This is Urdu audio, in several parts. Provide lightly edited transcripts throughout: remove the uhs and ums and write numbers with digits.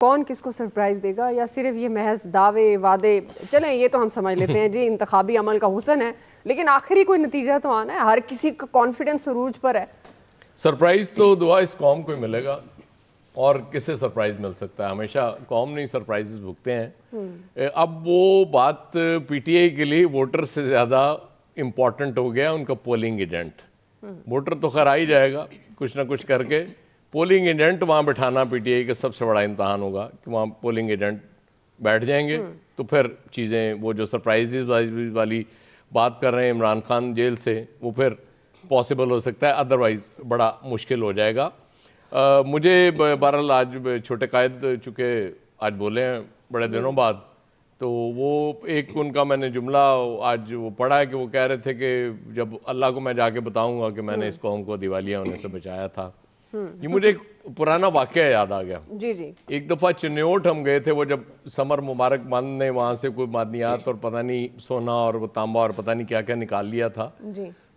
کون کس کو سرپرائز دے گا یا صرف یہ محض دعوے وعدے؟ چلیں یہ تو ہم سمجھ لیتے ہیں جی انتخابی عمل کا حسن ہے، لیکن آخری کوئی نتیجہ تو آنا ہے، ہر کسی کا کانفیڈنس عروج پر ہے۔ سرپرائز تو دعا اس قوم کو ملے گا، اور کس سے سرپرائز مل سکتا ہے؟ ہمیشہ قوم نہیں سرپرائزز بھگتے ہیں۔ اب وہ بات پی ٹی آئی کے لیے ووٹر سے زیادہ امپورٹنٹ ہو گیا ان کا پولنگ ایجنٹ۔ ووٹر تو خیر آ ہی جائے گا کچھ نہ کچھ کر کے، پولنگ ایجنٹ وہاں بٹھانا پی ٹی آئی کا سب سے بڑا امتحان ہوگا کہ وہاں پولنگ ایجنٹ بیٹھ جائیں گے تو پھر چیزیں وہ جو سرپرائزز والی بات کر رہے ہیں عمران خان جیل سے، وہ پھر پاسبل ہو سکتا ہے، ادروائز بڑا مشکل ہو جائے گا۔ مجھے بہرحال آج چھوٹے قائد چونکہ آج بولے ہیں بڑے دنوں بعد، تو وہ ایک ان کا میں نے جملہ آج وہ پڑھا ہے کہ وہ کہہ رہے تھے کہ جب اللہ کو میں جا کے بتاؤں گا کہ میں نے اس قوم کو دیوالیہ ہونے سے بچایا تھا۔ یہ مجھے ایک پرانا واقعہ یاد آ گیا۔ جی ایک دفعہ چنیوٹ ہم گئے تھے، وہ جب سمر مبارک بند نے وہاں سے کوئی معدنیات اور پتہ نہیں سونا اور وہ تانبا اور پتہ نہیں کیا کیا نکال لیا تھا،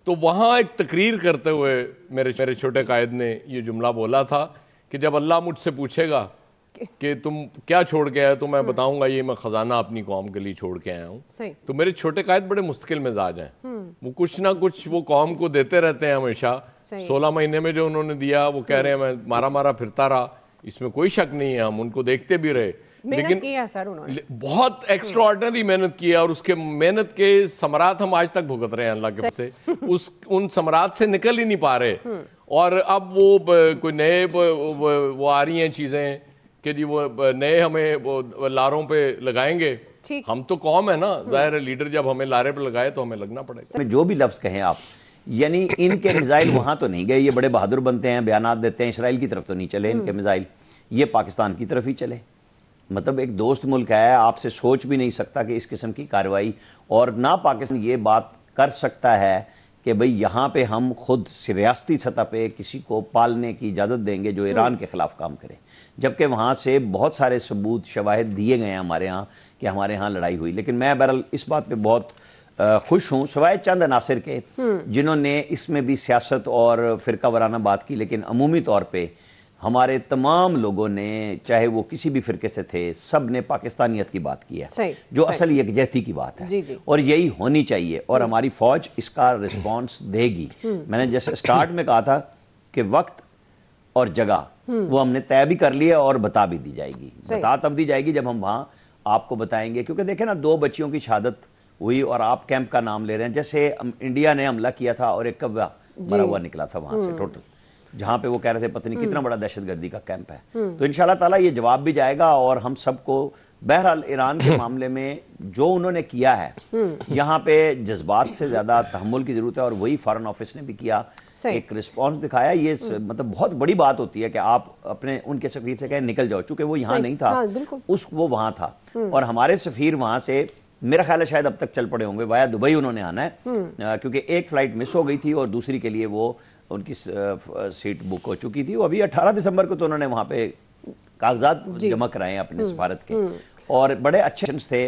تو وہاں ایک تقریر کرتے ہوئے میرے چھوٹے قائد نے یہ جملہ بولا تھا کہ جب اللہ مجھ سے پوچھے گا کہ تم کیا چھوڑ کے آئے تو میں بتاؤں گا یہ میں خزانہ اپنی قوم کے لیے چھوڑ کے آیا ہوں۔ تو میرے چھوٹے قائد بڑے مستقل مزاج ہیں، وہ کچھ نہ کچھ وہ قوم کو دیتے رہتے ہیں ہمیشہ۔ 16 مہینے میں جو انہوں نے دیا وہ کہہ رہے ہیں میں مارا پھرتا رہا، اس میں کوئی شک نہیں ہے، ہم ان کو دیکھتے بھی رہے، لیکن بہت ایکسٹرا آرڈنری محنت کی ہے، اور اس کے محنت کے ثمرات ہم آج تک بھگت رہے ہیں اللہ کے سے، ان ثمرات سے نکل ہی نہیں پا رہے۔ اور اب وہ کوئی نئے وہ آ رہی ہیں چیزیں کہ جی وہ نئے ہمیں وہ لاروں پہ لگائیں گے۔ ہم تو قوم ہے نا، ظاہر ہے لیڈر جب ہمیں لارے پہ لگائے تو ہمیں لگنا پڑے گا۔ جو بھی لفظ کہیں آپ، یعنی ان کے میزائل وہاں تو نہیں گئے، یہ بڑے بہادر بنتے ہیں، بیانات دیتے ہیں، اسرائیل کی طرف تو نہیں چلے ان کے میزائل، یہ پاکستان کی طرف ہی چلے۔ مطلب ایک دوست ملک ہے، آپ سے سوچ بھی نہیں سکتا کہ اس قسم کی کارروائی، اور نہ پاکستان یہ بات کر سکتا ہے کہ بھئی یہاں پہ ہم خود ریاستی سطح پہ کسی کو پالنے کی اجازت دیں گے جو ایران کے خلاف کام کرے، جبکہ وہاں سے بہت سارے ثبوت شواہد دیے گئے ہیں ہمارے ہاں کہ ہمارے ہاں لڑائی ہوئی۔ لیکن میں بہرحال اس بات پہ بہت خوش ہوں سوائے چند عناصر کے جنہوں نے اس میں بھی سیاست اور فرقہ وارانہ بات کی، لیکن عمومی طور پہ ہمارے تمام لوگوں نے، چاہے وہ کسی بھی فرقے سے تھے، سب نے پاکستانیت کی بات کی ہے، جو اصل یکجہتی کی بات ہے، اور یہی ہونی چاہیے، اور ہماری فوج اس کا رسپانس دے گی۔ میں نے جیسے سٹارٹ میں کہا تھا کہ وقت اور جگہ وہ ہم نے طے بھی کر لی ہے اور بتا بھی دی جائے گی۔ بتا تب دی جائے گی جب ہم وہاں آپ کو بتائیں گے، کیونکہ دیکھیں نا 2 بچیوں کی شہادت ہوئی اور آپ کیمپ کا نام لے رہے ہیں، جیسے انڈیا نے حملہ کیا تھا اور ایک کوا مرا ہوا نکلا تھا وہاں سے ٹوٹل، جہاں پہ وہ کہہ رہے تھے پتہ نہیں کتنا بڑا دہشت گردی کا کیمپ ہے۔ تو انشاءاللہ تعالیٰ یہ جواب بھی جائے گا، اور ہم سب کو بہرحال ایران کے معاملے میں جو انہوں نے کیا ہے، یہاں پہ جذبات سے زیادہ تحمل کی ضرورت ہے، اور وہی فارن آفس نے بھی کیا، ایک رسپانس دکھایا۔ یہ مطلب بہت بڑی بات ہوتی ہے کہ آپ اپنے ان کے سفیر سے کہیں نکل جاؤ، چونکہ وہ یہاں نہیں تھا، وہ وہاں تھا، اور ہمارے سفیر وہاں سے میرا خیال ہے شاید اب تک چل پڑے ہوں گے، وایا دبئی انہوں نے آنا ہے، کیونکہ ایک فلائٹ مس ہو گئی تھی اور دوسری کے لیے وہ ان کی سیٹ بک ہو چکی تھی۔ وہ ابھی 18 دسمبر کو تو انہوں نے وہاں پہ کاغذات جمع کرائے ہیں اپنے سفارت کے، اور بڑے اچھے تھے۔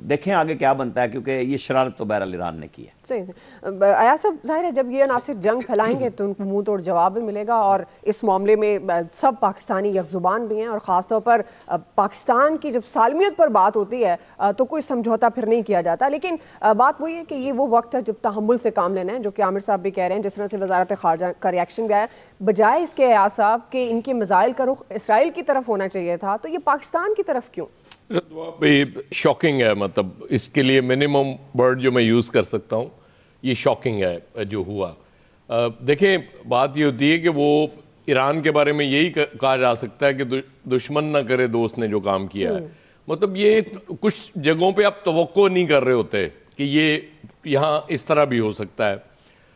دیکھیں آگے کیا بنتا ہے، کیونکہ یہ شرارت تو بہرحال ایران نے کی ہے۔ صحیح ایاز صاحب، ظاہر ہے جب یہ عناصر جنگ پھیلائیں گے تو ان کو منہ توڑ جواب بھی ملے گا، اور اس معاملے میں سب پاکستانی یک زبان بھی ہیں، اور خاص طور پر پاکستان کی جب سالمیت پر بات ہوتی ہے تو کوئی سمجھوتا پھر نہیں کیا جاتا۔ لیکن بات وہی ہے کہ یہ وہ وقت ہے جب تحمل سے کام لینا ہے، جو کہ عامر صاحب بھی کہہ رہے ہیں، جس طرح سے وزارت خارجہ کا ریاکشن بھی آیا، بجائے اس کے ایاز صاحب کہ ان کے میزائل کا رخ اسرائیل کی طرف ہونا چاہیے تھا، تو یہ پاکستان کی طرف کیوں؟ شاکنگ ہے، مطلب اس کے لیے منیمم ورڈ جو میں یوز کر سکتا ہوں یہ شاکنگ ہے جو ہوا۔ دیکھیں بات یہ ہوتی ہے کہ وہ ایران کے بارے میں یہی کہا جا سکتا ہے کہ دشمن نہ کرے دوست نے جو کام کیا ہے۔ مطلب یہ کچھ جگہوں پہ آپ توقع نہیں کر رہے ہوتے کہ یہ یہاں اس طرح بھی ہو سکتا ہے۔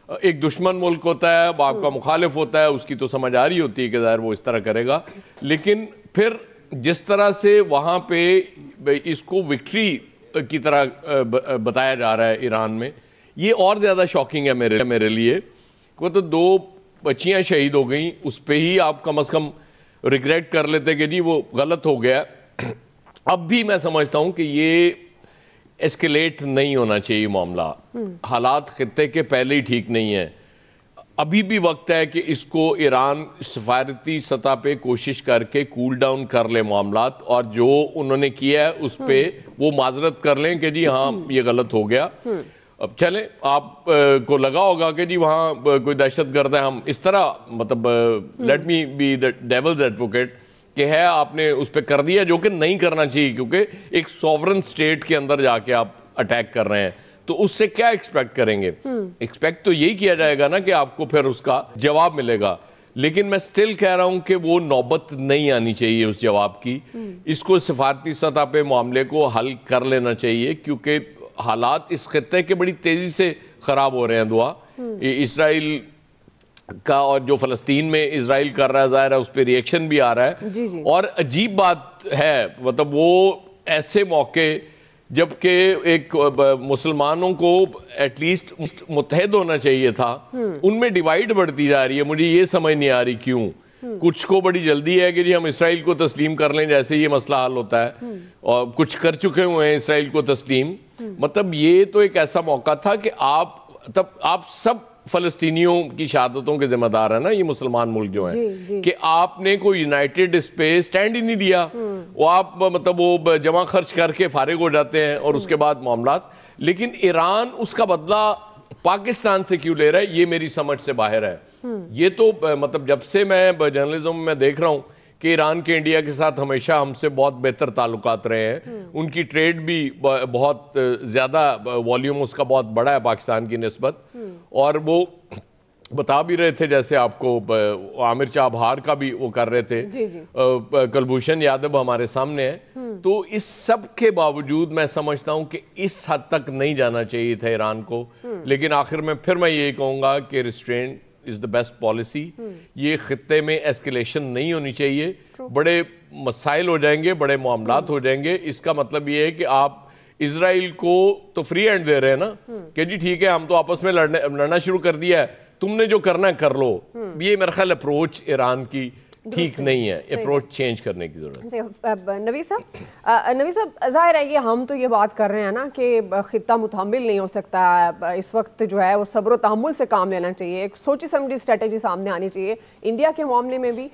ایک دشمن ملک ہوتا ہے، وہ آپ کا مخالف ہوتا ہے، اس کی تو سمجھ آ رہی ہوتی ہے کہ ظاہر وہ اس طرح کرے گا، لیکن پھر جس طرح سے وہاں پہ اس کو وکٹری کی طرح بتایا جا رہا ہے ایران میں، یہ اور زیادہ شاکنگ ہے میرے لیے۔ وہ تو 2 بچیاں شہید ہو گئیں، اس پہ ہی آپ کم از کم ریگریٹ کر لیتے کہ جی وہ غلط ہو گیا۔ اب بھی میں سمجھتا ہوں کہ یہ ایسکیلیٹ نہیں ہونا چاہیے معاملہ، حالات خطے کے پہلے ہی ٹھیک نہیں ہیں۔ ابھی بھی وقت ہے کہ اس کو ایران سفارتی سطح پہ کوشش کر کے کول ڈاؤن کر لے معاملات، اور جو انہوں نے کیا ہے اس پہ وہ معذرت کر لیں کہ جی ہاں یہ غلط ہو گیا. اب چلیں، آپ کو لگا ہوگا کہ جی وہاں کوئی دہشت گرد ہے، ہم اس طرح مطلب let me be the devil's advocate کہ ہے آپ نے اس پہ کر دیا جو کہ نہیں کرنا چاہیے، کیونکہ ایک سوورن سٹیٹ کے اندر جا کے آپ اٹیک کر رہے ہیں. تو اس سے کیا ایکسپیکٹ کریں گے؟ ایکسپیکٹ تو یہی کیا جائے گا نا کہ آپ کو پھر اس کا جواب ملے گا. لیکن میں سٹل کہہ رہا ہوں کہ وہ نوبت نہیں آنی چاہیے اس جواب کی. اس کو سفارتی سطح پہ معاملے کو حل کر لینا چاہیے، کیونکہ حالات اس خطے کے بڑی تیزی سے خراب ہو رہے ہیں. دعا اسرائیل کا اور جو فلسطین میں اسرائیل کر رہا ہے، ظاہر ہے اس پہ ری ایکشن بھی آ رہا ہے. اور عجیب بات ہے، مطلب وہ ایسے موقع جبکہ ایک مسلمانوں کو ایٹ لیسٹ متحد ہونا چاہیے تھا، ان میں ڈیوائیڈ بڑھتی جا رہی ہے. مجھے یہ سمجھ نہیں آ رہی کیوں. کچھ کو بڑی جلدی ہے کہ جی ہم اسرائیل کو تسلیم کر لیں جیسے یہ مسئلہ حل ہوتا ہے، اور کچھ کر چکے ہوئے ہیں اسرائیل کو تسلیم. مطلب یہ تو ایک ایسا موقع تھا کہ آپ سب فلسطینیوں کی شہادتوں کے ذمہ دار ہیں نا، یہ مسلمان ملک جو ہیں، کہ آپ نے کوئی یونائٹڈ اس پہ سٹینڈ ہی نہیں لیا. وہ آپ مطلب وہ جمع خرچ کر کے فارغ ہو جاتے ہیں اور اس کے بعد معاملات. لیکن ایران اس کا بدلہ پاکستان سے کیوں لے رہا ہے، یہ میری سمجھ سے باہر ہے. یہ تو مطلب جب سے میں جرنلزم میں دیکھ رہا ہوں کہ ایران کے انڈیا کے ساتھ ہمیشہ ہم سے بہت بہتر تعلقات رہے ہیں. ان کی ٹریڈ بھی بہت زیادہ والیوم اس کا بہت بڑا ہے پاکستان کی نسبت. اور وہ بتا بھی رہے تھے، جیسے آپ کو عامر چابہار کا بھی وہ کر رہے تھے، کلبھوشن یادو ہمارے سامنے ہے. تو اس سب کے باوجود میں سمجھتا ہوں کہ اس حد تک نہیں جانا چاہیے تھا ایران کو. لیکن آخر میں پھر میں یہی کہوں گا کہ restrain is the best policy. یہ خطے میں ایسکیلیشن نہیں ہونی چاہیے. بڑے مسائل ہو جائیں گے، بڑے معاملات ہو جائیں گے. اس کا مطلب یہ ہے کہ آپ اسرائیل کو تو فری ہینڈ دے رہے ہیں نا کہ جی ٹھیک ہے ہم تو آپس میں لڑنا شروع کر دیا ہے، تم نے جو کرنا ہے کر لو. یہ میرا خیال اپروچ ایران کی ٹھیک نہیں ہے. اپروچ چینج کرنے کی ضرورت ہے. نوید صاحب ظاہر ہے کہ ہم تو یہ بات کر رہے ہیں نا کہ خطہ متحمل نہیں ہو سکتا. اس وقت جو ہے وہ صبر و تحمل سے کام لینا چاہیے. ایک سوچی سمجھی اسٹریٹجی سامنے آنی چاہیے. انڈیا کے معاملے میں بھی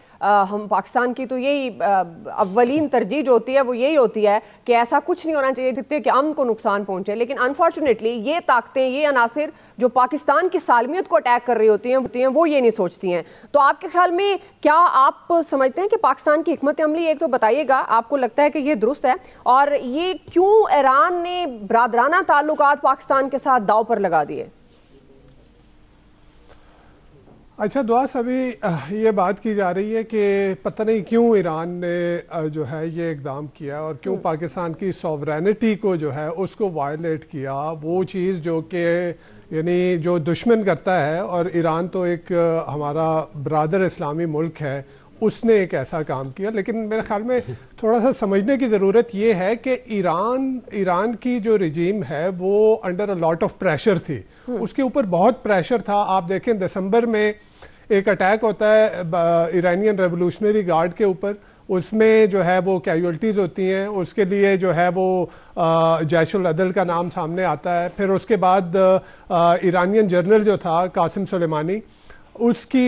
ہم پاکستان کی تو یہی اولین ترجیح جو ہوتی ہے وہ یہی ہوتی ہے کہ ایسا کچھ نہیں ہونا چاہیے خطے کے امن کو نقصان پہنچے. لیکن انفارچونیٹلی یہ طاقتیں، یہ عناصر جو پاکستان کی سالمیت کو اٹیک کر رہی ہوتی ہیں وہ یہ نہیں سوچتی ہیں. تو آپ کے خیال میں کیا آپ سمجھتے ہیں کہ پاکستان کی حکمت عملی، ایک تو بتائیے گا آپ کو لگتا ہے کہ یہ درست ہے، اور یہ کیوں ایران نے برادرانہ تعلقات پاکستان کے ساتھ داؤ پر لگا دیے؟ اچھا دعا ابھی یہ بات کی جا رہی ہے کہ پتہ نہیں کیوں ایران نے جو ہے یہ اقدام کیا اور کیوں پاکستان کی سوورینٹی کو جو ہے اس کو وائلیٹ کیا. وہ چیز جو کہ یعنی جو دشمن کرتا ہے، اور ایران تو ایک ہمارا برادر اسلامی ملک ہے، اس نے ایک ایسا کام کیا. لیکن میرے خیال میں تھوڑا سا سمجھنے کی ضرورت یہ ہے کہ ایران کی جو رجیم ہے وہ under a lot of pressure تھی. اس کے اوپر بہت پریشر تھا. آپ دیکھیں دسمبر میں ایک اٹیک ہوتا ہے ایرانین ریولوشنری گارڈ کے اوپر، اس میں جو ہے وہ کیجولٹیز ہوتی ہیں. اس کے لیے جو ہے وہ جیش العدل کا نام سامنے آتا ہے. پھر اس کے بعد ایرانین جنرل جو تھا قاسم سلیمانی، اس کی